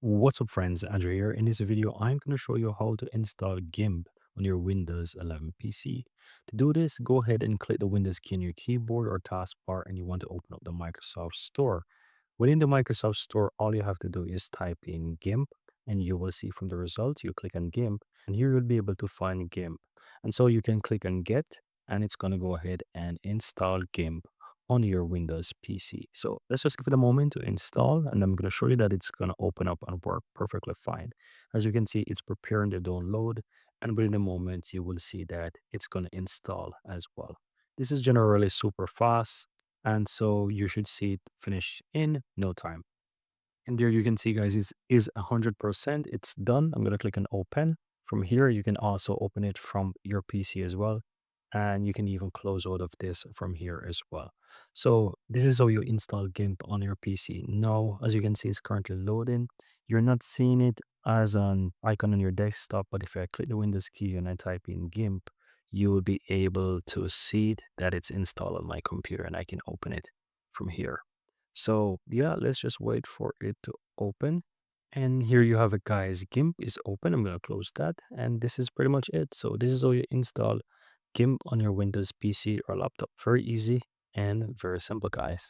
What's up friends, Andrew here. In this video, I'm going to show you how to install GIMP on your Windows 11 PC. To do this, go ahead and click the Windows key on your keyboard or taskbar and you want to open up the Microsoft Store. Within the Microsoft Store, all you have to do is type in GIMP and you will see from the results, you click on GIMP and here you'll be able to find GIMP. And so you can click on Get and it's going to go ahead and install GIMP on your Windows PC. So let's just give it a moment to install and I'm going to show you that it's going to open up and work perfectly fine. As you can see, it's preparing to download and within a moment you will see that it's going to install as well. This is generally super fast and so you should see it finish in no time. And there you can see, guys, is 100%. It's done. I'm going to click on open. From here, you can also open it from your PC as well. And you can even close out of this from here as well. So this is how you install GIMP on your PC. Now, as you can see, it's currently loading. You're not seeing it as an icon on your desktop, but if I click the Windows key and I type in GIMP, you will be able to see it, that it's installed on my computer and I can open it from here. So yeah, let's just wait for it to open. And here you have it, guys. GIMP is open. I'm going to close that. And this is pretty much it. So this is how you install GIMP on your Windows PC or laptop. Very easy and very simple, guys.